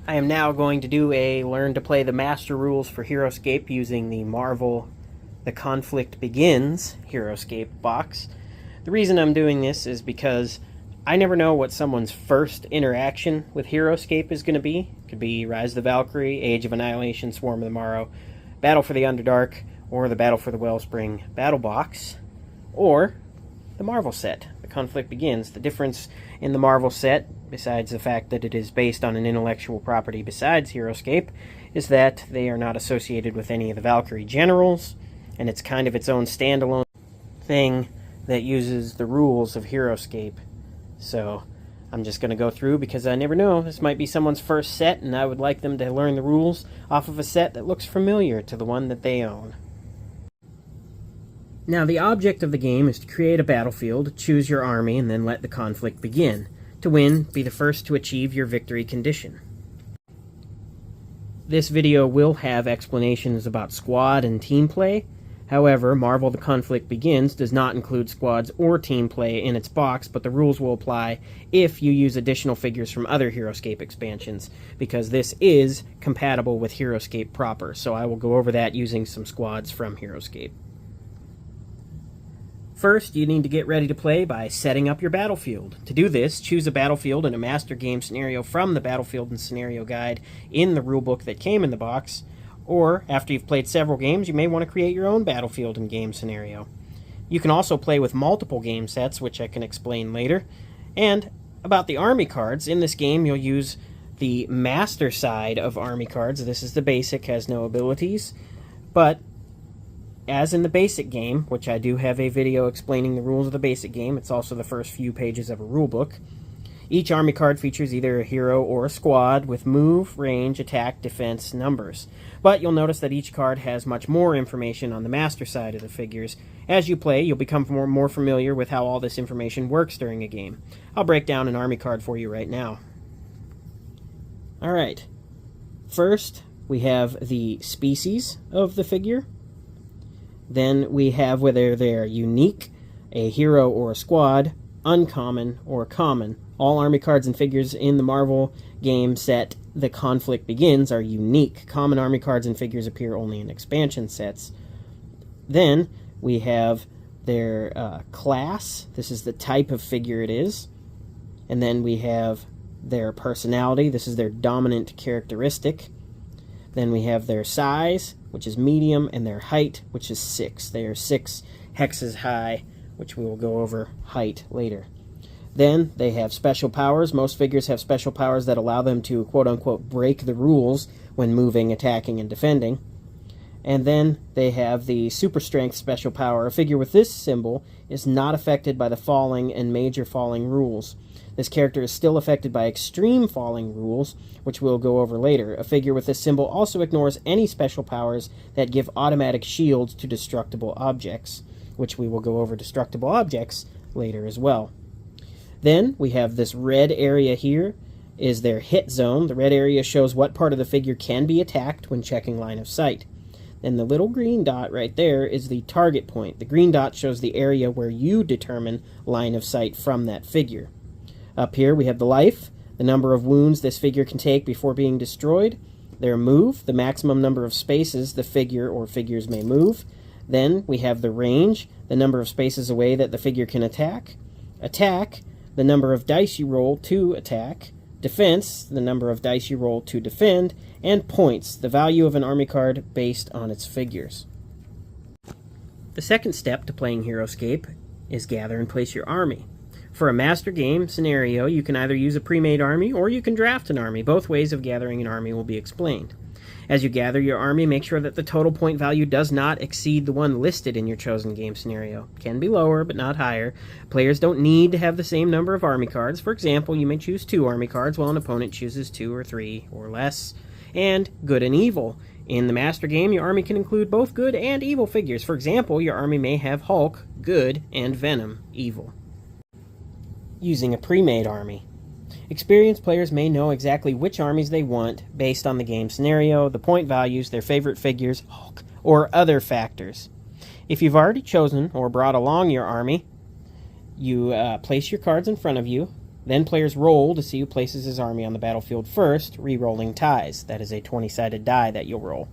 I am now going to do a learn to play the master rules for Heroscape using the Marvel The Conflict Begins Heroscape box. The reason I'm doing this is because I never know what someone's first interaction with Heroscape is going to be. It could be Rise of the Valkyrie, Age of Annihilation, Swarm of the Morrow, Battle for the Underdark, or the Battle for the Wellspring Battle Box, or the Marvel set, The Conflict Begins. The difference in the Marvel set, besides the fact that it is based on an intellectual property besides Heroscape, is that they are not associated with any of the Valkyrie generals, and it's kind of its own standalone thing that uses the rules of Heroscape. So I'm just going to go through because I never know. This might be someone's first set, and I would like them to learn the rules off of a set that looks familiar to the one that they own. Now, the object of the game is to create a battlefield, choose your army, and then let the conflict begin. To win, be the first to achieve your victory condition. This video will have explanations about squad and team play. However, Marvel The Conflict Begins does not include squads or team play in its box, but the rules will apply if you use additional figures from other Heroscape expansions, because this is compatible with Heroscape proper, so I will go over that using some squads from Heroscape. First, you need to get ready to play by setting up your battlefield. To do this, choose a battlefield and a master game scenario from the Battlefield and Scenario Guide in the rulebook that came in the box, or after you've played several games, you may want to create your own battlefield and game scenario. You can also play with multiple game sets, which I can explain later. And about the army cards, in this game you'll use the master side of army cards. This is the basic, has no abilities, but as in the basic game, which I do have a video explaining the rules of the basic game, it's also the first few pages of a rulebook. Each army card features either a hero or a squad with move, range, attack, defense, numbers. But you'll notice that each card has much more information on the master side of the figures. As you play, you'll become more familiar with how all this information works during a game. I'll break down an army card for you right now. Alright, first we have the species of the figure. Then we have whether they're unique, a hero or a squad, uncommon, or common. All army cards and figures in the Marvel game set The Conflict Begins are unique. Common army cards and figures appear only in expansion sets. Then we have their class. This is the type of figure it is. And then we have their personality. This is their dominant characteristic. Then we have their size, which is medium, and their height, which is 6. They are 6 hexes high, which we will go over height later. Then they have special powers. Most figures have special powers that allow them to, quote-unquote, break the rules when moving, attacking, and defending. And then they have the super strength special power. A figure with this symbol is not affected by the falling and major falling rules. This character is still affected by extreme falling rules, which we'll go over later. A figure with this symbol also ignores any special powers that give automatic shields to destructible objects, which we will go over destructible objects later as well. Then we have this red area here is their hit zone. The red area shows what part of the figure can be attacked when checking line of sight. Then the little green dot right there is the target point. The green dot shows the area where you determine line of sight from that figure. Up here we have the life, the number of wounds this figure can take before being destroyed, their move, the maximum number of spaces the figure or figures may move. Then we have the range, the number of spaces away that the figure can attack, attack, the number of dice you roll to attack, defense, the number of dice you roll to defend, and points, the value of an army card based on its figures. The second step to playing Heroscape is gather and place your army. For a master game scenario, you can either use a pre-made army or you can draft an army. Both ways of gathering an army will be explained. As you gather your army, make sure that the total point value does not exceed the one listed in your chosen game scenario. It can be lower, but not higher. Players don't need to have the same number of army cards. For example, you may choose 2 army cards while an opponent chooses 2 or 3 or less. And good and evil. In the master game, your army can include both good and evil figures. For example, your army may have Hulk, good, and Venom, evil. Using a pre-made army. Experienced players may know exactly which armies they want based on the game scenario, the point values, their favorite figures, Hulk, or other factors. If you've already chosen or brought along your army, you place your cards in front of you, Then players roll to see who places his army on the battlefield first, re-rolling ties. That is a 20-sided die that you'll roll.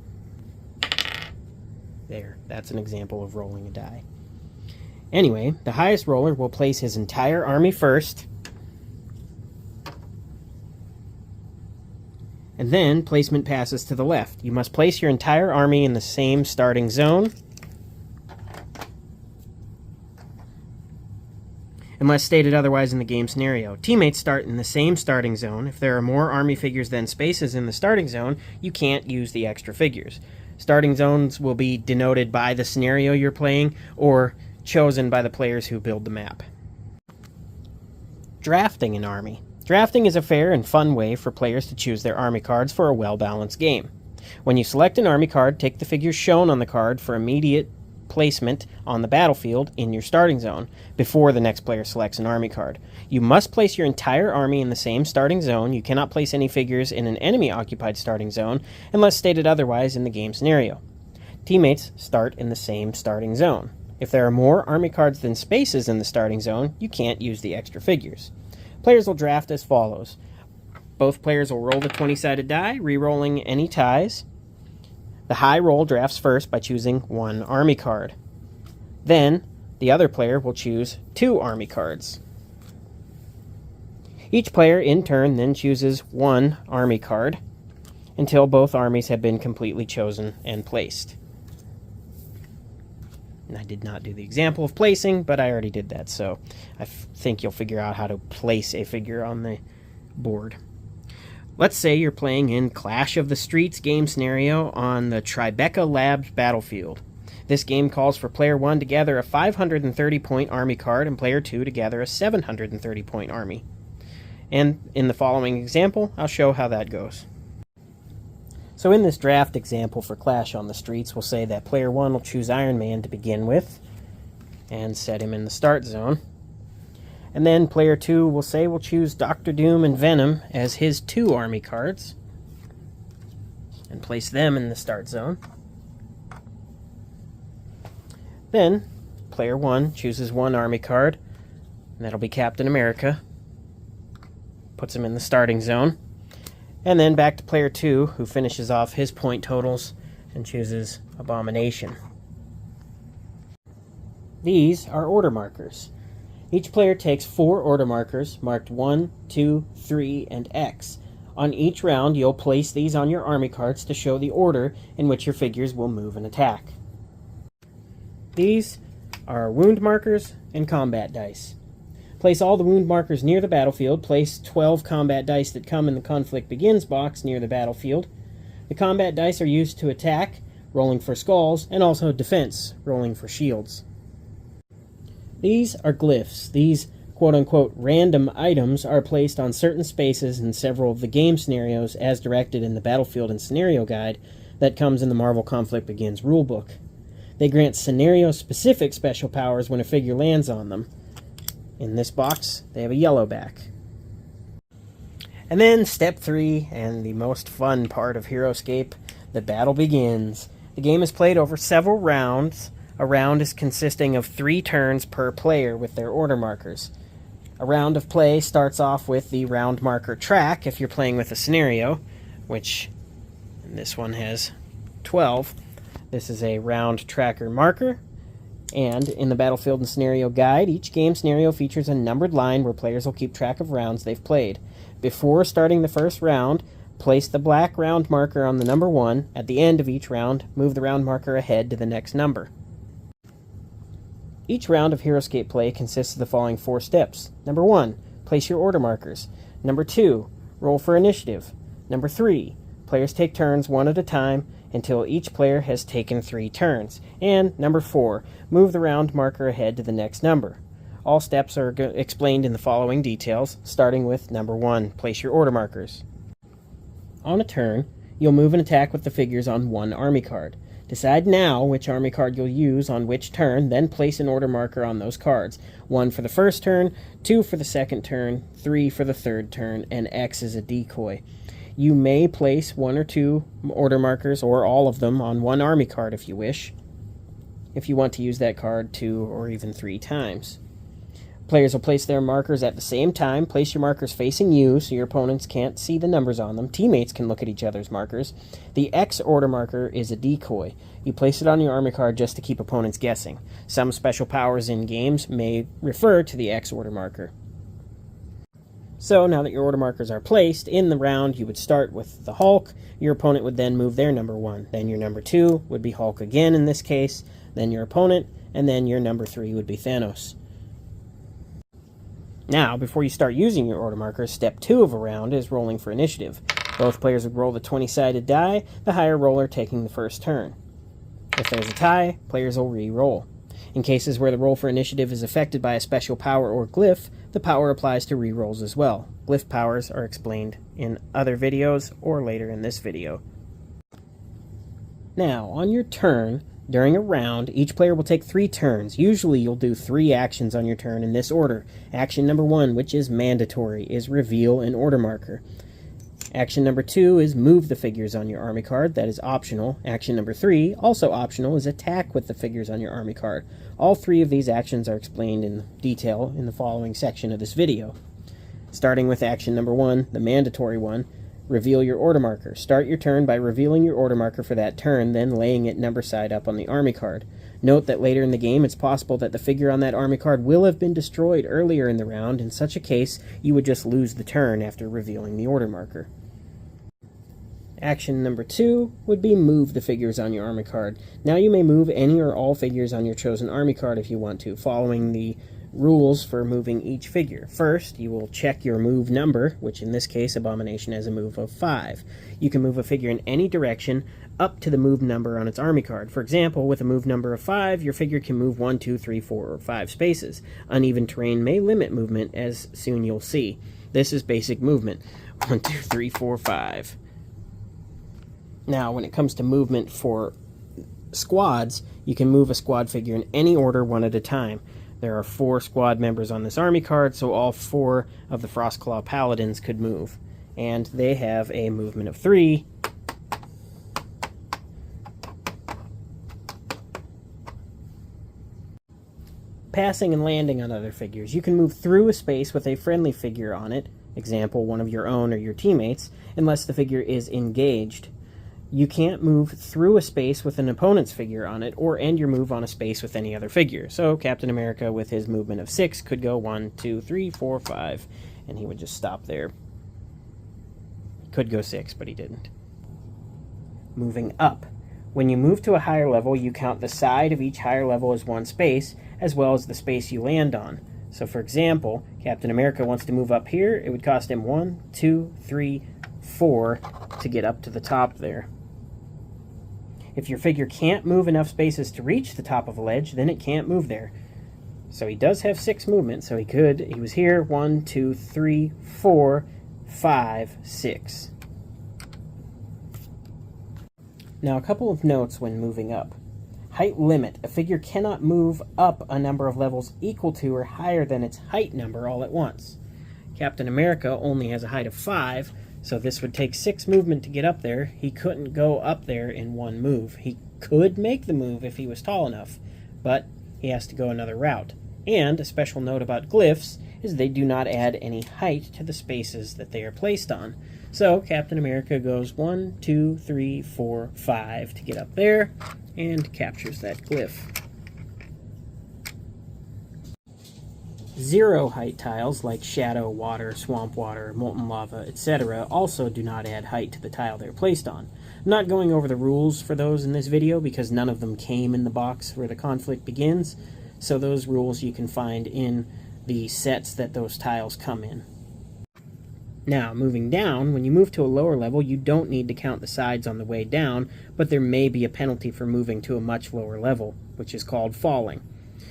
There, that's an example of rolling a die. Anyway, the highest roller will place his entire army first, and then placement passes to the left. You must place your entire army in the same starting zone, unless stated otherwise in the game scenario. Teammates start in the same starting zone. If there are more army figures than spaces in the starting zone, you can't use the extra figures. Starting zones will be denoted by the scenario you're playing or chosen by the players who build the map. Drafting an army. Drafting is a fair and fun way for players to choose their army cards for a well-balanced game. When you select an army card, take the figures shown on the card for immediate placement on the battlefield in your starting zone before the next player selects an army card. You must place your entire army in the same starting zone. You cannot place any figures in an enemy-occupied starting zone unless stated otherwise in the game scenario. Teammates start in the same starting zone. If there are more army cards than spaces in the starting zone, you can't use the extra figures. Players will draft as follows. Both players will roll the 20-sided die, re-rolling any ties. The high roll drafts first by choosing one army card. Then, the other player will choose 2 army cards. Each player, in turn, then chooses 1 army card until both armies have been completely chosen and placed. And I did not do the example of placing, but I already did that, so I think you'll figure out how to place a figure on the board. Let's say you're playing in Clash of the Streets game scenario on the Tribeca Labs battlefield. This game calls for player 1 to gather a 530-point army card and player 2 to gather a 730-point army. And in the following example, I'll show how that goes. So in this draft example for Clash on the Streets, we'll say that player 1 will choose Iron Man to begin with and set him in the start zone. And then player 2 will say we'll choose Dr. Doom and Venom as his 2 army cards and place them in the start zone. Then player 1 chooses 1 army card, and that'll be Captain America. Puts him in the starting zone. And then back to player 2, who finishes off his point totals and chooses Abomination. These are order markers. Each player takes 4 order markers marked 1, 2, 3, and X. On each round, you'll place these on your army cards to show the order in which your figures will move and attack. These are wound markers and combat dice. Place all the wound markers near the battlefield. Place 12 combat dice that come in the Conflict Begins box near the battlefield. The combat dice are used to attack, rolling for skulls, and also defense, rolling for shields. These are glyphs. These quote-unquote random items are placed on certain spaces in several of the game scenarios as directed in the Battlefield and Scenario Guide that comes in the Marvel Conflict Begins rulebook. They grant scenario-specific special powers when a figure lands on them. In this box, they have a yellow back. And then step 3, and the most fun part of Heroscape, the battle begins. The game is played over several rounds. A round is consisting of 3 turns per player with their order markers. A round of play starts off with the round marker track if you're playing with a scenario, which this one has 12. This is a round tracker marker. And in the Battlefield and Scenario Guide, each game scenario features a numbered line where players will keep track of rounds they've played. Before starting the first round, place the black round marker on the number 1. At the end of each round, move the round marker ahead to the next number. Each round of Heroscape play consists of the following 4 steps. Number 1, place your order markers. Number 2, roll for initiative. Number 3, players take turns one at a time until each player has taken 3 turns. And number 4, move the round marker ahead to the next number. All steps are explained in the following details, starting with number 1, place your order markers. On a turn, you'll move and attack with the figures on 1 army card. Decide now which army card you'll use on which turn, then place an order marker on those cards. 1 for the first turn, 2 for the second turn, 3 for the third turn, and X is a decoy. You may place 1 or 2 order markers, or all of them, on 1 army card if you wish, if you want to use that card 2 or even 3 times. Players will place their markers at the same time. Place your markers facing you so your opponents can't see the numbers on them. Teammates can look at each other's markers. The X order marker is a decoy. You place it on your army card just to keep opponents guessing. Some special powers in games may refer to the X order marker. So now that your order markers are placed, in the round you would start with the Hulk. Your opponent would then move their number 1. Then your number 2 would be Hulk again in this case. Then your opponent, and then your number 3 would be Thanos. Now, before you start using your order markers, step 2 of a round is rolling for initiative. Both players would roll the 20-sided die, the higher roller taking the first turn. If there's a tie, players will re-roll. In cases where the roll for initiative is affected by a special power or glyph, the power applies to re-rolls as well. Glyph powers are explained in other videos or later in this video. Now, on your turn, during a round, each player will take 3 turns. Usually you'll do 3 actions on your turn in this order. Action number 1, which is mandatory, is reveal an order marker. Action number 2 is move the figures on your army card. That is optional. Action number 3, also optional, is attack with the figures on your army card. All 3 of these actions are explained in detail in the following section of this video. Starting with action number 1, the mandatory one, reveal your order marker. Start your turn by revealing your order marker for that turn, then laying it number side up on the army card. Note that later in the game it's possible that the figure on that army card will have been destroyed earlier in the round. In such a case, you would just lose the turn after revealing the order marker. Action number 2 would be move the figures on your army card. Now you may move any or all figures on your chosen army card if you want to, following the rules for moving each figure. First, you will check your move number, which in this case Abomination has a move of 5. You can move a figure in any direction up to the move number on its army card. For example, with a move number of 5, your figure can move 1, 2, 3, 4, or 5 spaces. Uneven terrain may limit movement, as soon you'll see. This is basic movement. 1, 2, 3, 4, 5. Now, when it comes to movement for squads, you can move a squad figure in any order, one at a time. There are 4 squad members on this army card, so all 4 of the Frostclaw Paladins could move. And they have a movement of 3. Passing and landing on other figures. You can move through a space with a friendly figure on it, example, one of your own or your teammates, unless the figure is engaged. You can't move through a space with an opponent's figure on it, or end your move on a space with any other figure. So Captain America, with his movement of 6, could go 1, 2, 3, 4, 5, and he would just stop there. He could go 6, but he didn't. Moving up. When you move to a higher level, you count the side of each higher level as one space, as well as the space you land on. So for example, Captain America wants to move up here. It would cost him 1, 2, 3, 4 to get up to the top there. If your figure can't move enough spaces to reach the top of a ledge, then it can't move there. So he does have 6 movement, so he was here, 1, 2, 3, 4, 5, 6. Now a couple of notes when moving up. Height limit. A figure cannot move up a number of levels equal to or higher than its height number all at once. Captain America only has a height of 5, so this would take 6 movement to get up there. He couldn't go up there in 1 move. He could make the move if he was tall enough, but he has to go another route. And a special note about glyphs is they do not add any height to the spaces that they are placed on. So Captain America goes 1, 2, 3, 4, 5 to get up there, and captures that glyph. 0 height tiles like shadow, water, swamp water, molten lava, etc. also do not add height to the tile they're placed on. I'm not going over the rules for those in this video because none of them came in the box where the conflict begins, so those rules you can find in the sets that those tiles come in. Now, moving down, when you move to a lower level, you don't need to count the sides on the way down, but there may be a penalty for moving to a much lower level, which is called falling.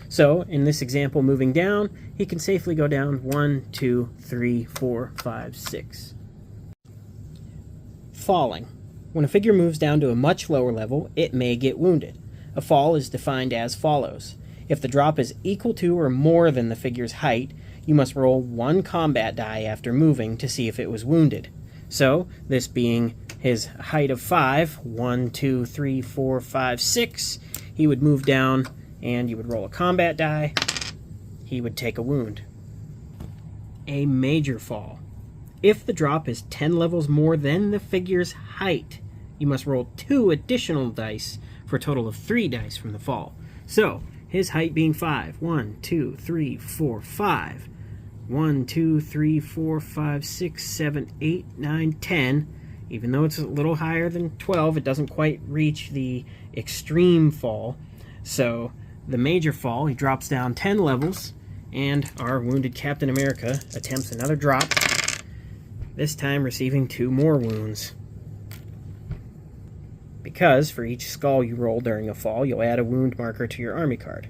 So, in this example, moving down, he can safely go down 1, 2, 3, 4, 5, 6. Falling. When a figure moves down to a much lower level, it may get wounded. A fall is defined as follows. If the drop is equal to or more than the figure's height, you must roll 1 combat die after moving to see if it was wounded. So, this being his height of 5, 1, 2, 3, 4, 5, 6, he would move down and you would roll a combat die. He would take a wound. a major fall. If the drop is 10 levels more than the figure's height, you must roll 2 additional dice for a total of 3 dice from the fall. So, his height being 5. 1, 2, 3, 4, 5. 1, 2, 3, 4, 5, 6, 7, 8, 9, 10. Even though it's a little higher than 12, it doesn't quite reach the extreme fall. So, the major fall, he drops down 10 levels, and our wounded Captain America attempts another drop, this time receiving 2 more wounds. Because for each skull you roll during a fall, you'll add a wound marker to your army card.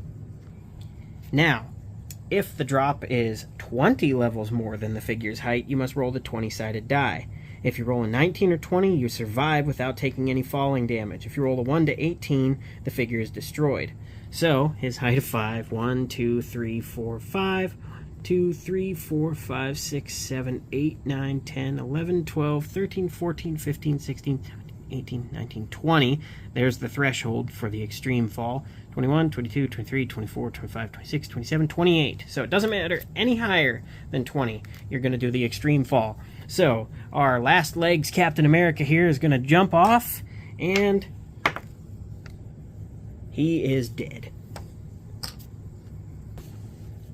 Now, if the drop is 20 levels more than the figure's height, you must roll the 20-sided die. If you roll a 19 or 20, you survive without taking any falling damage. If you roll a 1 to 18, the figure is destroyed. So, his height of 5, 1, 2, 3, 4, 5, 2, 3, 4, 5, 6, 7, 8, 9, 10, 11, 12, 13, 14, 15, 16, 17, 18, 19, 20. There's the threshold for the extreme fall. 21, 22, 23, 24, 25, 26, 27, 28. So it doesn't matter any higher than 20. You're going to do the extreme fall. So our last legs Captain America here is going to jump off, and he is dead.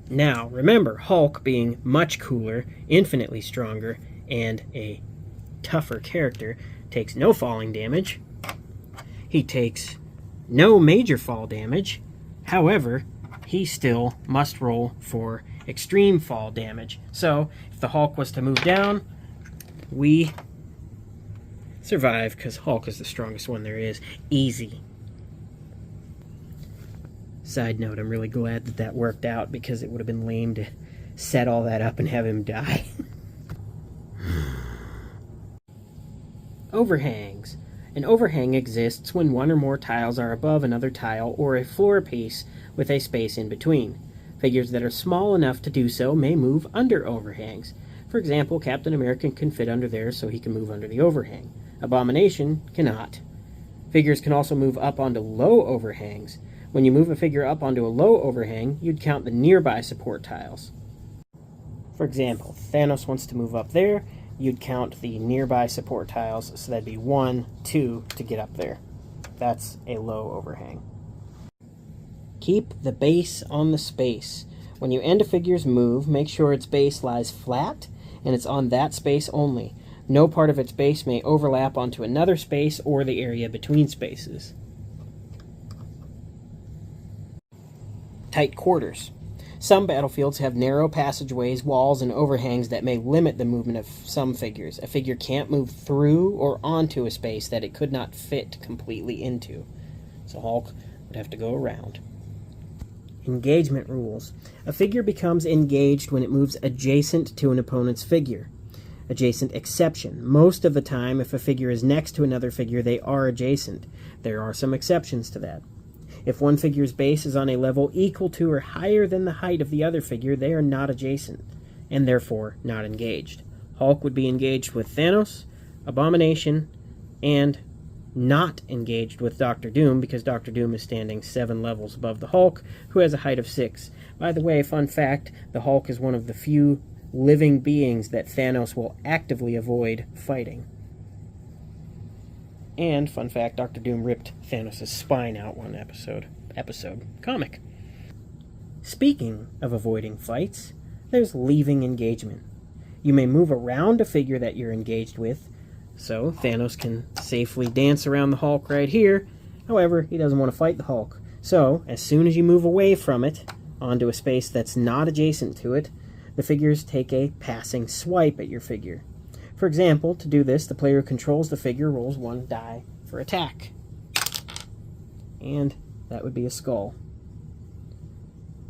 Now, remember, Hulk being much cooler, infinitely stronger, and a tougher character, takes no falling damage. He takes no major fall damage. However, he still must roll for extreme fall damage. So, if the Hulk was to move down, we survive because Hulk is the strongest one there is. Easy. Side note, I'm really glad that that worked out because it would have been lame to set all that up and have him die. Overhangs. An overhang exists when one or more tiles are above another tile or a floor piece with a space in between. Figures that are small enough to do so may move under overhangs. For example, Captain America can fit under there, so he can move under the overhang. Abomination cannot. Figures can also move up onto low overhangs. When you move a figure up onto a low overhang, you'd count the nearby support tiles. For example, Thanos wants to move up there, you'd count the nearby support tiles, so that'd be 1, 2 to get up there. That's a low overhang. Keep the base on the space. When you end a figure's move, make sure its base lies flat, and it's on that space only. No part of its base may overlap onto another space or the area between spaces. Tight quarters. Some battlefields have narrow passageways, walls, and overhangs that may limit the movement of some figures. A figure can't move through or onto a space that it could not fit completely into. So Hulk would have to go around. Engagement rules. A figure becomes engaged when it moves adjacent to an opponent's figure. Adjacent exception. Most of the time, if a figure is next to another figure, they are adjacent. There are some exceptions to that. If one figure's base is on a level equal to or higher than the height of the other figure, they are not adjacent, and therefore not engaged. Hulk would be engaged with Thanos, Abomination, and not engaged with Doctor Doom, because Doctor Doom is standing 7 levels above the Hulk, who has a height of 6. By the way, fun fact, the Hulk is one of the few living beings that Thanos will actively avoid fighting. And, fun fact, Doctor Doom ripped Thanos' spine out one episode. Comic. Speaking of avoiding fights, there's leaving engagement. You may move around a figure that you're engaged with, so Thanos can safely dance around the Hulk right here. However, he doesn't want to fight the Hulk. So, as soon as you move away from it, onto a space that's not adjacent to it, the figures take a passing swipe at your figure. For example, to do this, the player who controls the figure rolls 1 die for attack. And that would be a skull.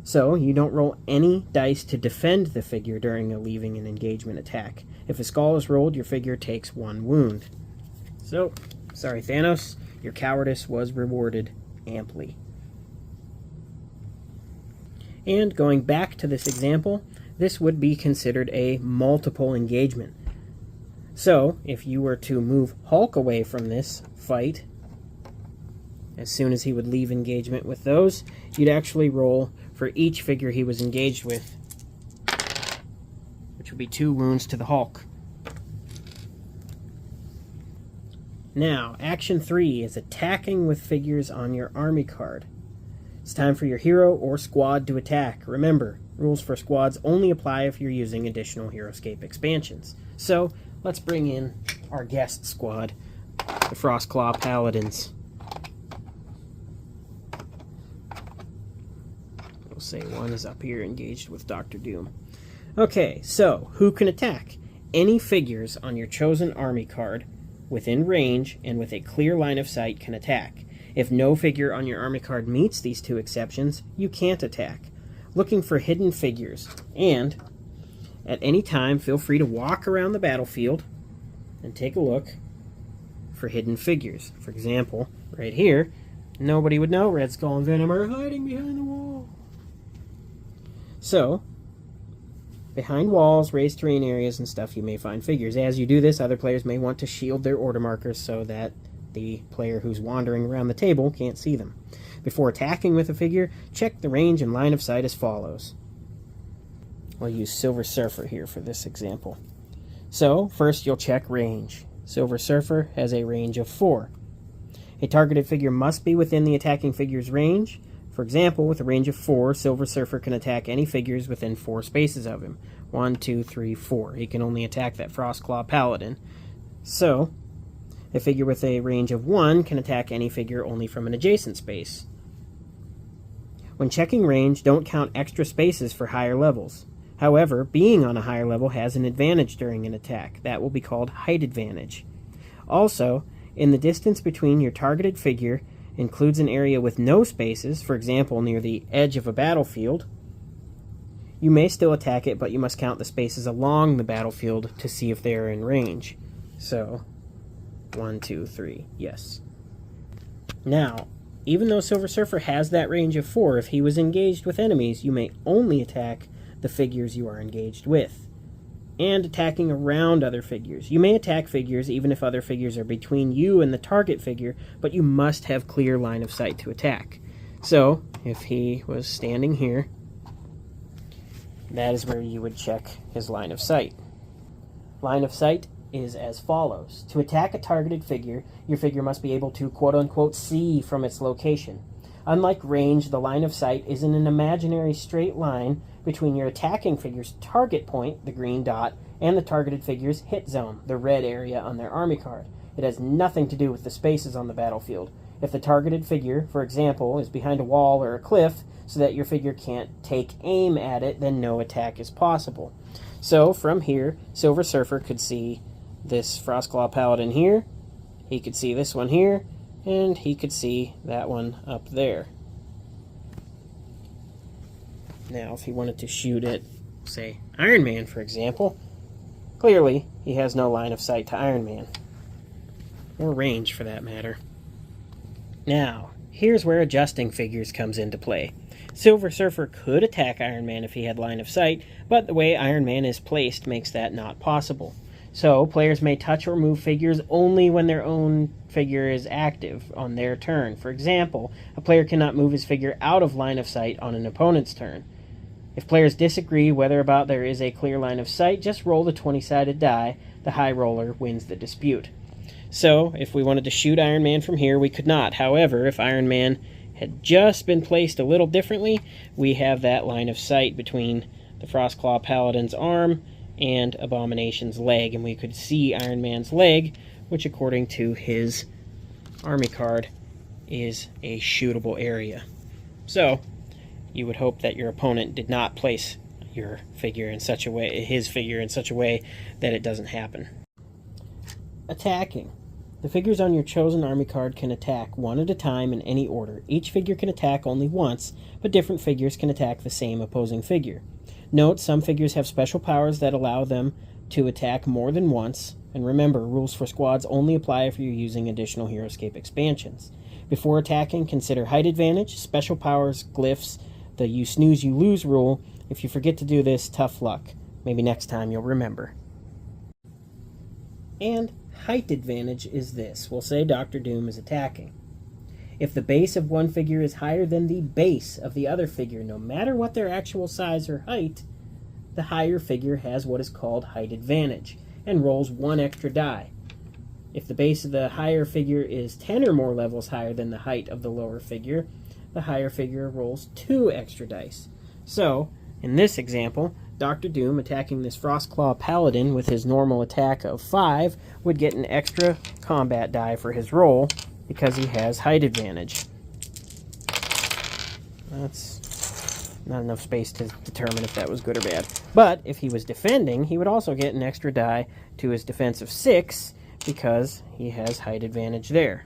So, you don't roll any dice to defend the figure during a leaving and engagement attack. If a skull is rolled, your figure takes 1 wound. So, sorry Thanos, your cowardice was rewarded amply. And going back to this example, this would be considered a multiple engagement. So, if you were to move Hulk away from this fight, as soon as he would leave engagement with those, you'd actually roll for each figure he was engaged with, which Could be 2 wounds to the Hulk. Now, action 3 is attacking with figures on your army card. It's time for your hero or squad to attack. Remember, rules for squads only apply if you're using additional Heroscape expansions. So, let's bring in our guest squad, the Frostclaw Paladins. We'll say one is up here engaged with Dr. Doom. Okay, so who can attack? Any figures on your chosen army card within range and with a clear line of sight can attack. If no figure on your army card meets these 2 exceptions, you can't attack. Looking for hidden figures, and at any time feel free to walk around the battlefield and take a look for hidden figures. For example, right here, nobody would know Red Skull and Venom are hiding behind the wall. So, behind walls, raised terrain areas, and stuff, you may find figures. As you do this, other players may want to shield their order markers so that the player who's wandering around the table can't see them. Before attacking with a figure, check the range and line of sight as follows. I'll use Silver Surfer here for this example. So, first you'll check range. Silver Surfer has a range of 4. A targeted figure must be within the attacking figure's range. For example, with a range of 4, Silver Surfer can attack any figures within 4 spaces of him. 1, 2, 3, 4. He can only attack that Frostclaw Paladin. So, a figure with a range of 1 can attack any figure only from an adjacent space. When checking range, don't count extra spaces for higher levels. However, being on a higher level has an advantage during an attack. That will be called height advantage. Also, in the distance between your targeted figure includes an area with no spaces, for example near the edge of a battlefield, you may still attack it, but you must count the spaces along the battlefield to see if they are in range. So, 1, 2, 3, yes. Now, even though Silver Surfer has that range of 4, if he was engaged with enemies, you may only attack the figures you are engaged with. And attacking around other figures. You may attack figures even if other figures are between you and the target figure, but you must have clear line of sight to attack. So, if he was standing here, that is where you would check his line of sight. Line of sight is as follows. To attack a targeted figure, your figure must be able to quote-unquote see from its location. Unlike range, the line of sight is in an imaginary straight line between your attacking figure's target point, the green dot, and the targeted figure's hit zone, the red area on their army card. It has nothing to do with the spaces on the battlefield. If the targeted figure, for example, is behind a wall or a cliff so that your figure can't take aim at it, then no attack is possible. So, from here, Silver Surfer could see this Frostclaw Paladin here, he could see this one here, and he could see that one up there. Now, if he wanted to shoot at, say, Iron Man, for example, clearly he has no line of sight to Iron Man. Or range, for that matter. Now, here's where adjusting figures comes into play. Silver Surfer could attack Iron Man if he had line of sight, but the way Iron Man is placed makes that not possible. So, players may touch or move figures only when their own figure is active on their turn. For example, a player cannot move his figure out of line of sight on an opponent's turn. If players disagree whether about there is a clear line of sight, just roll the 20-sided die. The high roller wins the dispute. So, if we wanted to shoot Iron Man from here, we could not. However, if Iron Man had just been placed a little differently, we have that line of sight between the Frostclaw Paladin's arm and Abomination's leg, and we could see Iron Man's leg, which according to his army card is a shootable area. So, you would hope that your opponent did not place your figure in such a way, his figure in such a way that it doesn't happen. Attacking. The figures on your chosen army card can attack one at a time in any order. Each figure can attack only once, but different figures can attack the same opposing figure. Note, some figures have special powers that allow them to attack more than once, and remember, rules for squads only apply if you're using additional Heroscape expansions. Before attacking, consider height advantage, special powers, glyphs, the you snooze you lose rule. If you forget to do this, tough luck. Maybe next time you'll remember. And height advantage is this. We'll say Dr. Doom is attacking. If the base of one figure is higher than the base of the other figure, no matter what their actual size or height, the higher figure has what is called height advantage and rolls 1 extra die. If the base of the higher figure is 10 or more levels higher than the height of the lower figure, the higher figure rolls 2 extra dice. So, in this example, Dr. Doom attacking this Frostclaw Paladin with his normal attack of 5 would get an extra combat die for his roll because he has height advantage. That's not enough space to determine if that was good or bad. But if he was defending, he would also get an extra die to his defense of 6 because he has height advantage there.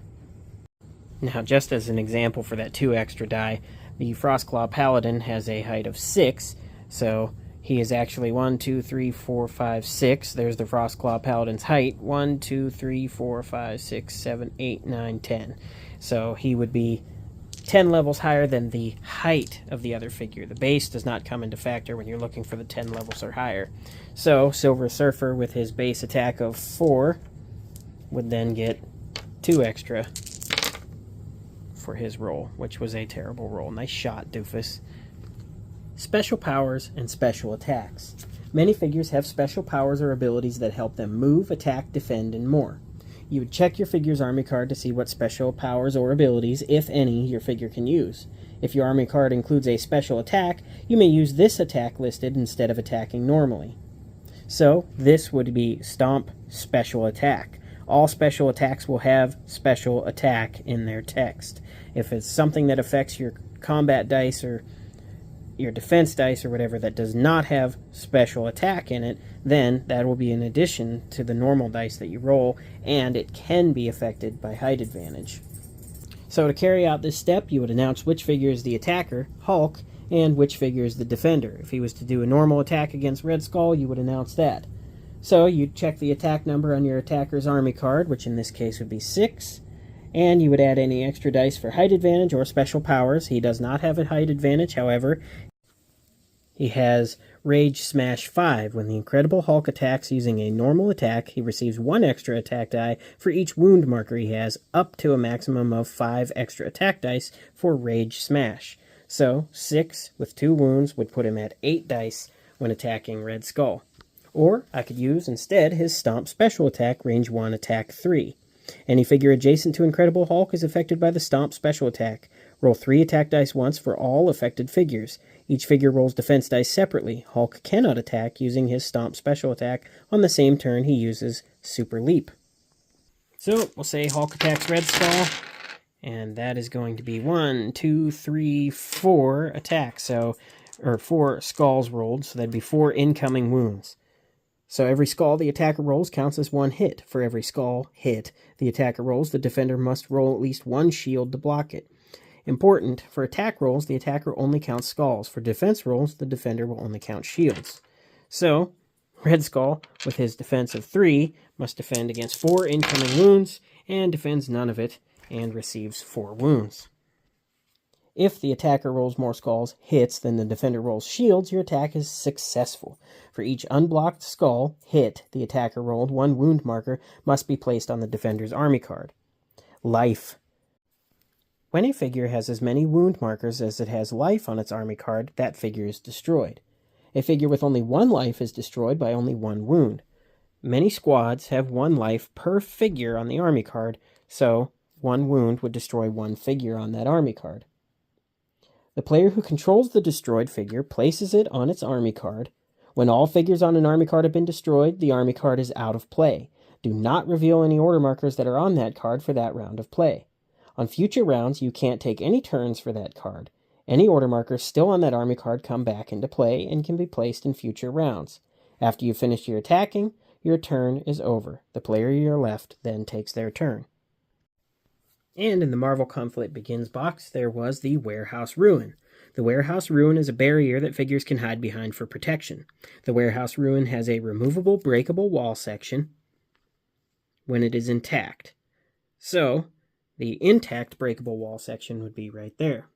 Now, just as an example for that 2 extra die, the Frostclaw Paladin has a height of 6, so he is actually 1, 2, 3, 4, 5, 6. There's the Frostclaw Paladin's height. 1, 2, 3, 4, 5, 6, 7, 8, 9, 10. So he would be 10 levels higher than the height of the other figure. The base does not come into factor when you're looking for the 10 levels or higher. So Silver Surfer with his base attack of 4 would then get 2 extra for his roll, which was a terrible roll. Nice shot, doofus. Special powers and special attacks. Many figures have special powers or abilities that help them move, attack, defend, and more. You would check your figure's army card to see what special powers or abilities, if any, your figure can use. If your army card includes a special attack, you may use this attack listed instead of attacking normally. So, this would be Stomp Special Attack. All special attacks will have special attack in their text. If it's something that affects your combat dice or your defense dice or whatever that does not have special attack in it, then that will be in addition to the normal dice that you roll, and it can be affected by height advantage. So to carry out this step, you would announce which figure is the attacker, Hulk, and which figure is the defender. If he was to do a normal attack against Red Skull, you would announce that. So you'd check the attack number on your attacker's army card, which in this case would be 6, and you would add any extra dice for height advantage or special powers. He does not have a height advantage, however. He has Rage Smash 5. When the Incredible Hulk attacks using a normal attack, he receives 1 extra attack die for each wound marker he has, up to a maximum of 5 extra attack dice for Rage Smash. So, 6 with 2 wounds would put him at 8 dice when attacking Red Skull. Or, I could use instead his Stomp Special Attack, Range 1, Attack 3. Any figure adjacent to Incredible Hulk is affected by the Stomp Special Attack. Roll 3 attack dice once for all affected figures. Each figure rolls defense dice separately. Hulk cannot attack using his Stomp Special Attack on the same turn he uses Super Leap. So, we'll say Hulk attacks Red Skull, and that is going to be 1, 2, 3, 4 attacks, or 4 skulls rolled, so that'd be 4 incoming wounds. So every skull the attacker rolls counts as 1 hit. For every skull hit the attacker rolls, the defender must roll at least 1 shield to block it. Important, for attack rolls, the attacker only counts skulls. For defense rolls, the defender will only count shields. So, Red Skull, with his defense of 3, must defend against 4 incoming wounds, and defends none of it, and receives 4 wounds. If the attacker rolls more skulls hits than the defender rolls shields, your attack is successful. For each unblocked skull hit the attacker rolled, 1 wound marker must be placed on the defender's army card. Life. When a figure has as many wound markers as it has life on its army card, that figure is destroyed. A figure with only 1 life is destroyed by only 1 wound. Many squads have 1 life per figure on the army card, so 1 wound would destroy 1 figure on that army card. The player who controls the destroyed figure places it on its army card. When all figures on an army card have been destroyed, the army card is out of play. Do not reveal any order markers that are on that card for that round of play. On future rounds, you can't take any turns for that card. Any order markers still on that army card come back into play and can be placed in future rounds. After you've finished your attacking, your turn is over. The player to your left then takes their turn. And in the Marvel Conflict Begins box, there was the Warehouse Ruin. The Warehouse Ruin is a barrier that figures can hide behind for protection. The Warehouse Ruin has a removable, breakable wall section when it is intact. So, the intact breakable wall section would be right there.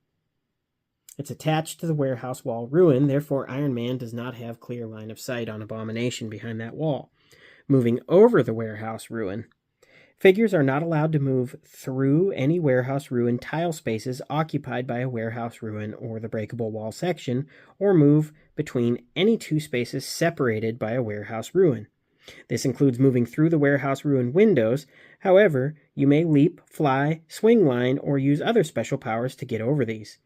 It's attached to the Warehouse Wall Ruin, therefore Iron Man does not have clear line of sight on Abomination behind that wall. Moving over the Warehouse Ruin, Figures are not allowed to move through any warehouse ruin tile spaces occupied by a warehouse ruin or the breakable wall section, or move between any two spaces separated by a warehouse ruin. This includes moving through the warehouse ruin windows. However, you may leap, fly, swing line, or use other special powers to get over these.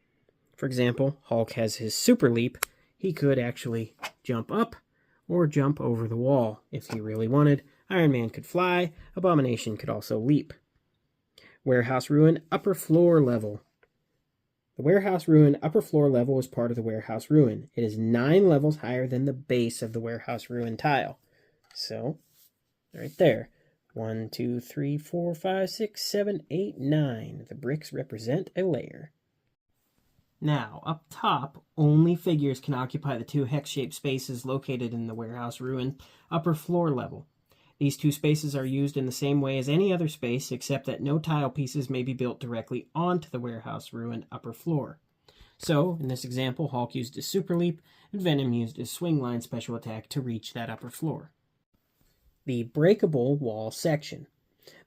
For example, Hulk has his super leap. He could actually jump up or jump over the wall if he really wanted. Iron Man could fly. Abomination could also leap. Warehouse Ruin Upper Floor Level. The Warehouse Ruin Upper Floor Level is part of the Warehouse Ruin. It is 9 levels higher than the base of the Warehouse Ruin tile. So, right there. 1, 2, 3, 4, 5, 6, 7, 8, 9. The bricks represent a layer. Now, up top, only figures can occupy the 2 hex-shaped spaces located in the Warehouse Ruin upper floor level. These 2 spaces are used in the same way as any other space, except that no tile pieces may be built directly onto the Warehouse Ruin upper floor. So, in this example, Hulk used his super leap, and Venom used his swing line special attack to reach that upper floor. The breakable wall section.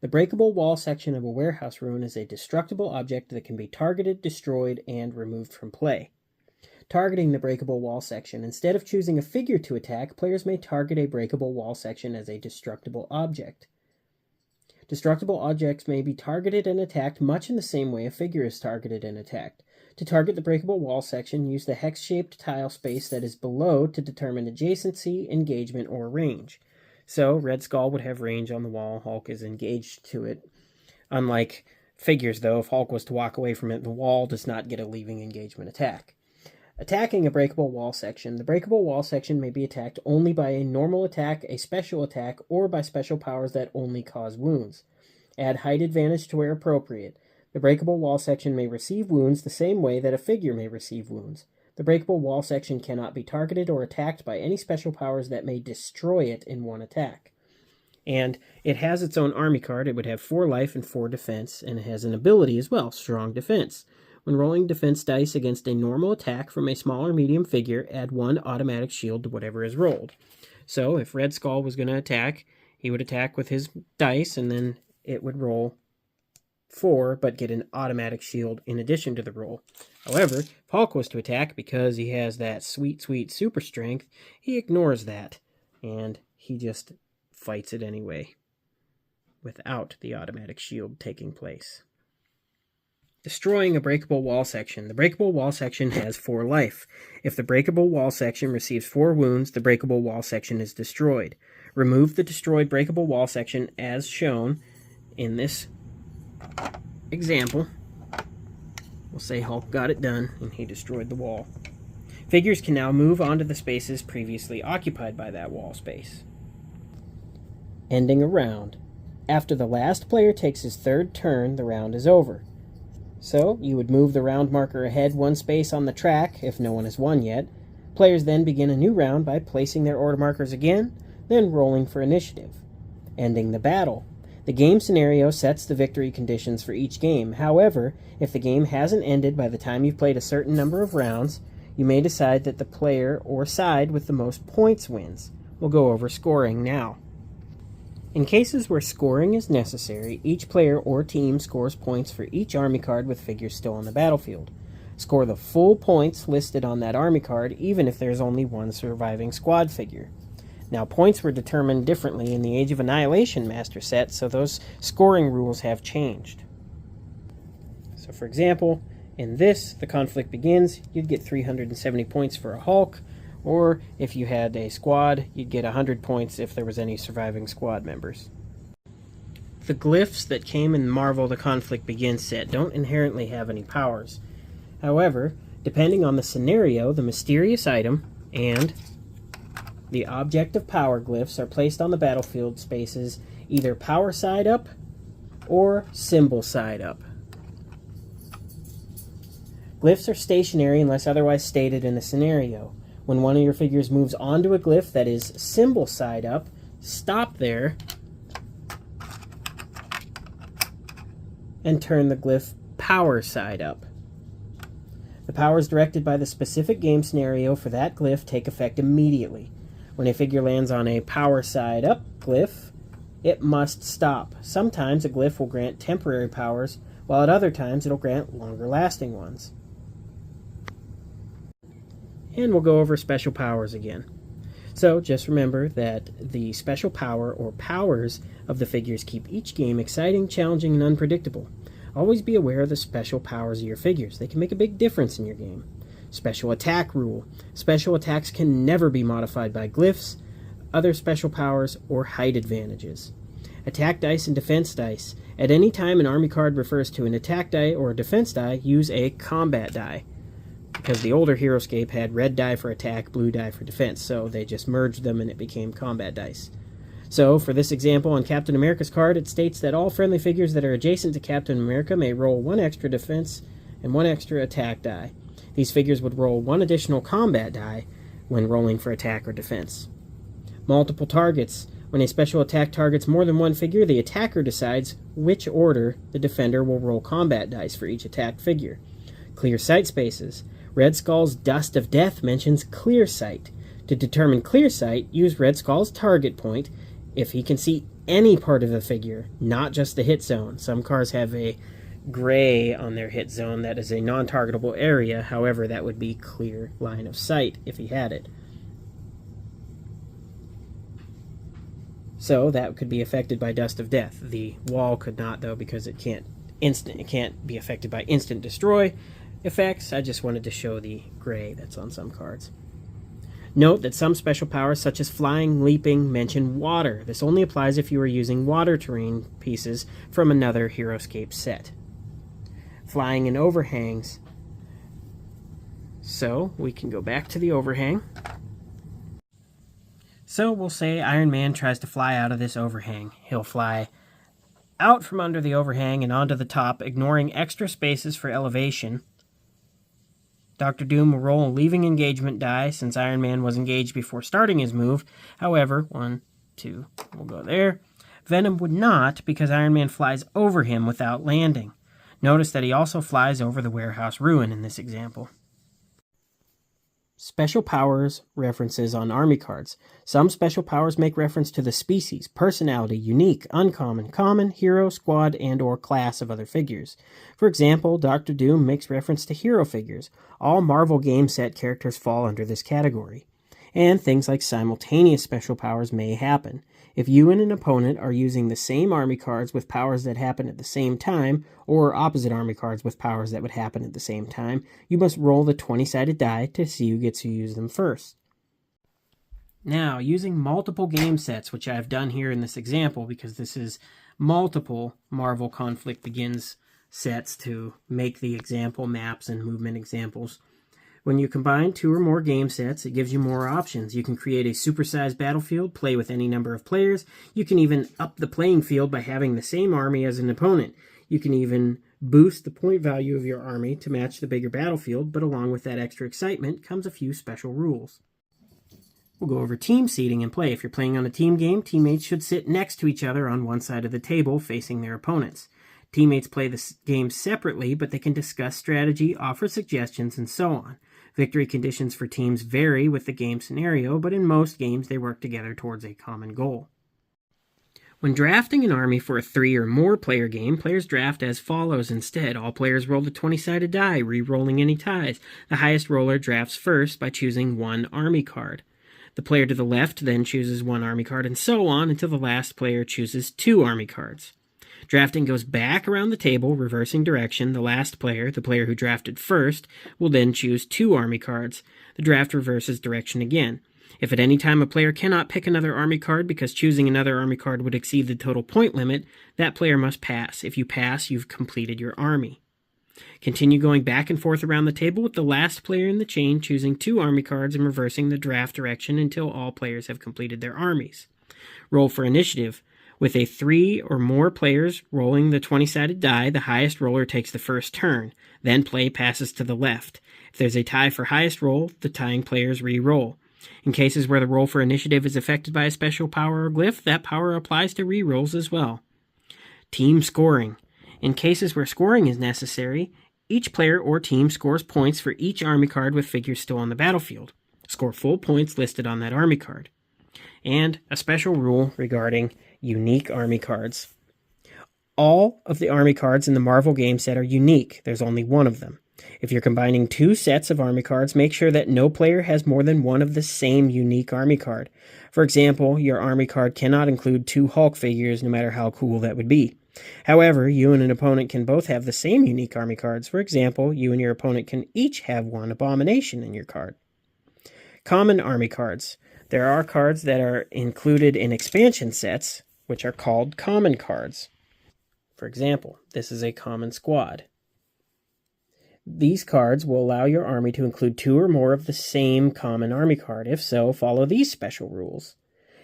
The breakable wall section of a warehouse ruin is a destructible object that can be targeted, destroyed, and removed from play. Targeting the breakable wall section. Instead of choosing a figure to attack, players may target a breakable wall section as a destructible object. Destructible objects may be targeted and attacked much in the same way a figure is targeted and attacked. To target the breakable wall section, use the hex-shaped tile space that is below to determine adjacency, engagement, or range. So, Red Skull would have range on the wall. Hulk is engaged to it. Unlike figures, though, if Hulk was to walk away from it, the wall does not get a leaving engagement attack. Attacking a breakable wall section. The breakable wall section may be attacked only by a normal attack, a special attack, or by special powers that only cause wounds. Add height advantage to where appropriate. The breakable wall section may receive wounds the same way that a figure may receive wounds. The breakable wall section cannot be targeted or attacked by any special powers that may destroy it in one attack. And it has its own army card. It would have 4 life and 4 defense, and it has an ability as well, strong defense. When rolling defense dice against a normal attack from a small or medium figure, add 1 automatic shield to whatever is rolled. So if Red Skull was going to attack, he would attack with his dice, and then it would roll 4, but get an automatic shield in addition to the roll. However, if Hulk was to attack, because he has that sweet, sweet super strength, he ignores that, and he just fights it anyway, without the automatic shield taking place. Destroying a breakable wall section. The breakable wall section has 4 life. If the breakable wall section receives 4 wounds, the breakable wall section is destroyed. Remove the destroyed breakable wall section as shown in this example. We'll say Hulk got it done and he destroyed the wall. Figures can now move onto the spaces previously occupied by that wall space. Ending a round. After the last player takes his 3rd turn, the round is over. So, you would move the round marker ahead 1 space on the track if no one has won yet. Players then begin a new round by placing their order markers again, then rolling for initiative. Ending the battle. The game scenario sets the victory conditions for each game. However, if the game hasn't ended by the time you've played a certain number of rounds, you may decide that the player or side with the most points wins. We'll go over scoring now. In cases where scoring is necessary, each player or team scores points for each army card with figures still on the battlefield. Score the full points listed on that army card, even if there's only 1 surviving squad figure. Now, points were determined differently in the Age of Annihilation Master Set, so those scoring rules have changed. So, for example, in this, the conflict begins, you'd get 370 points for a Hulk, or if you had a squad, you'd get 100 points if there was any surviving squad members. The glyphs that came in Marvel The Conflict Begins set don't inherently have any powers. However, depending on the scenario, the mysterious item and the object of power glyphs are placed on the battlefield spaces either power side up or symbol side up. Glyphs are stationary unless otherwise stated in a scenario. When one of your figures moves onto a glyph that is symbol side up, stop there and turn the glyph power side up. The powers directed by the specific game scenario for that glyph take effect immediately. When a figure lands on a power side up glyph, it must stop. Sometimes a glyph will grant temporary powers, while at other times it'll grant longer-lasting ones. And we'll go over special powers again. So just remember that the special power or powers of the figures keep each game exciting, challenging, and unpredictable. Always be aware of the special powers of your figures. They can make a big difference in your game. Special attack rule. Special attacks can never be modified by glyphs, other special powers, or height advantages. Attack dice and defense dice. At any time an army card refers to an attack die or a defense die, use a combat die. Because the older Heroscape had red die for attack, blue die for defense, so they just merged them and it became combat dice. So, for this example, on Captain America's card, it states that all friendly figures that are adjacent to Captain America may roll 1 extra defense and 1 extra attack die. These figures would roll 1 additional combat die when rolling for attack or defense. Multiple targets. When a special attack targets more than one figure, the attacker decides which order the defender will roll combat dice for each attacked figure. Clear sight spaces. Red Skull's Dust of Death mentions clear sight. To determine clear sight, use Red Skull's target point if he can see any part of the figure, not just the hit zone. Some cards have a gray on their hit zone that is a non-targetable area. However, that would be clear line of sight if he had it. So that could be affected by Dust of Death. The wall could not, though, because it can't be affected by instant destroy effects. I just wanted to show the gray that's on some cards. Note that some special powers, such as flying, leaping, mention water. This only applies if you are using water terrain pieces from another Heroscape set. Flying and overhangs. So we can go back to the overhang. So we'll say Iron Man tries to fly out of this overhang. He'll fly out from under the overhang and onto the top, ignoring extra spaces for elevation. Dr. Doom will roll a leaving engagement die since Iron Man was engaged before starting his move. However, 1, 2, we'll go there. Venom would not because Iron Man flies over him without landing. Notice that he also flies over the warehouse ruin in this example. Special powers references on army cards. Some special powers make reference to the species, personality, unique, uncommon, common, hero, squad, and or class of other figures. For example, Dr. Doom makes reference to hero figures. All Marvel game set characters fall under this category. And things like simultaneous special powers may happen. If you and an opponent are using the same army cards with powers that happen at the same time, or opposite army cards with powers that would happen at the same time, you must roll the 20-sided die to see who gets to use them first. Now, using multiple game sets, which I've done here in this example, because this is multiple Marvel Conflict Begins sets to make the example maps and movement examples. When you combine 2 or more game sets, it gives you more options. You can create a supersized battlefield, play with any number of players. You can even up the playing field by having the same army as an opponent. You can even boost the point value of your army to match the bigger battlefield, but along with that extra excitement comes a few special rules. We'll go over team seating and play. If you're playing on a team game, teammates should sit next to each other on one side of the table facing their opponents. Teammates play the game separately, but they can discuss strategy, offer suggestions, and so on. Victory conditions for teams vary with the game scenario, but in most games they work together towards a common goal. When drafting an army for a 3 or more player game, players draft as follows instead. All players roll the 20-sided die, re-rolling any ties. The highest roller drafts first by choosing 1 army card. The player to the left then chooses 1 army card, and so on until the last player chooses 2 army cards. Drafting goes back around the table, reversing direction. The last player, the player who drafted first, will then choose 2 army cards. The draft reverses direction again. If at any time a player cannot pick another army card because choosing another army card would exceed the total point limit, that player must pass. If you pass, you've completed your army. Continue going back and forth around the table with the last player in the chain choosing 2 army cards and reversing the draft direction until all players have completed their armies. Roll for initiative. With a 3 or more players rolling the 20-sided die, the highest roller takes the first turn. Then play passes to the left. If there's a tie for highest roll, the tying players re-roll. In cases where the roll for initiative is affected by a special power or glyph, that power applies to re-rolls as well. Team scoring. In cases where scoring is necessary, each player or team scores points for each army card with figures still on the battlefield. Score full points listed on that army card. and a special rule regarding unique army cards. All of the army cards in the Marvel game set are unique. There's only one of them. If you're combining two sets of army cards, make sure that no player has more than one of the same unique army card. For example, your army card cannot include two Hulk figures, no matter how cool that would be. However, you and an opponent can both have the same unique army cards. For example, you and your opponent can each have one Abomination in your card. Common army cards. There are cards that are included in expansion sets, which are called common cards. For example, this is a common squad. These cards will allow your army to include two or more of the same common army card. If so, follow these special rules.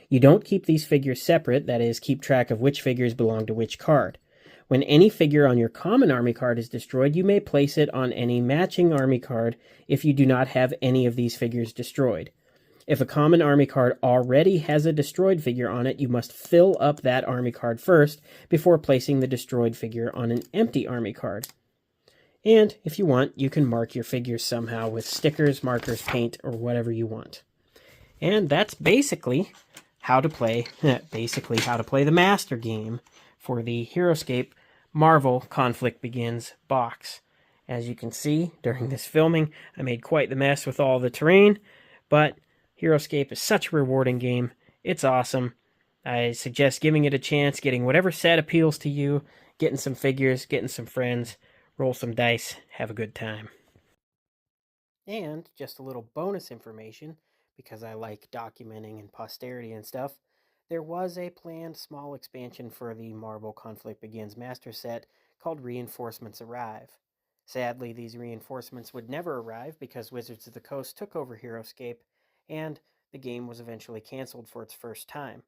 You don't keep these figures separate, that is, keep track of which figures belong to which card. When any figure on your common army card is destroyed, you may place it on any matching army card if you do not have any of these figures destroyed. If a common army card already has a destroyed figure on it, you must fill up that army card first before placing the destroyed figure on an empty army card. And if you want, you can mark your figures somehow with stickers, markers, paint, or whatever you want. And that's basically how to play the master game for the Heroscape Marvel Conflict Begins box. As you can see, during this filming, I made quite the mess with all the terrain, but Heroscape is such a rewarding game. It's awesome. I suggest giving it a chance, getting whatever set appeals to you, getting some figures, getting some friends, roll some dice, have a good time. And just a little bonus information, because I like documenting and posterity and stuff, there was a planned small expansion for the Marvel Conflict Begins master set called Reinforcements Arrive. Sadly, these reinforcements would never arrive because Wizards of the Coast took over Heroscape, and the game was eventually canceled for its first time.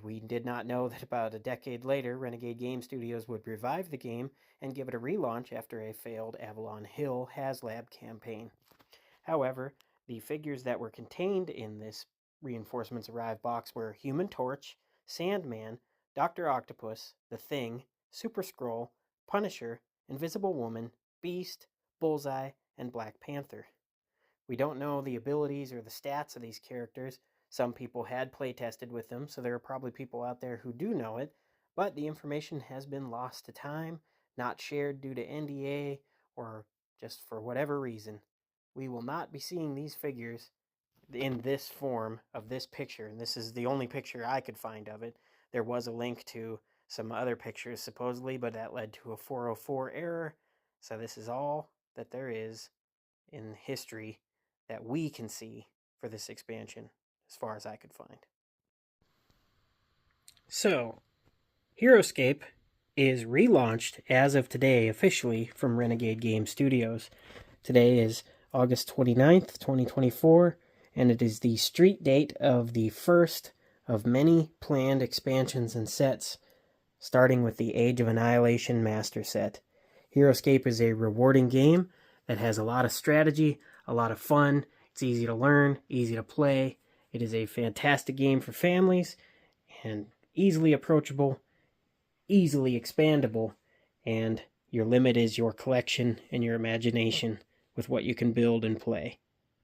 We did not know that about a decade later, Renegade Game Studios would revive the game and give it a relaunch after a failed Avalon Hill HasLab campaign. However, the figures that were contained in this Reinforcements Arrive box were Human Torch, Sandman, Dr. Octopus, The Thing, Super Skrull, Punisher, Invisible Woman, Beast, Bullseye, and Black Panther. We don't know the abilities or the stats of these characters. Some people had playtested with them, so there are probably people out there who do know it, but the information has been lost to time, not shared due to NDA, or just for whatever reason. We will not be seeing these figures in this form of this picture, and this is the only picture I could find of it. There was a link to some other pictures supposedly, but that led to a 404 error, so this is all that there is in history that we can see for this expansion, as far as I could find. So, Heroscape is relaunched as of today officially from Renegade Game Studios. Today is August 29th, 2024, and it is the street date of the first of many planned expansions and sets, starting with the Age of Annihilation Master Set. Heroscape is a rewarding game that has a lot of strategy, a lot of fun. It's easy to learn, easy to play. It is a fantastic game for families, and easily approachable, easily expandable, and your limit is your collection and your imagination with what you can build and play.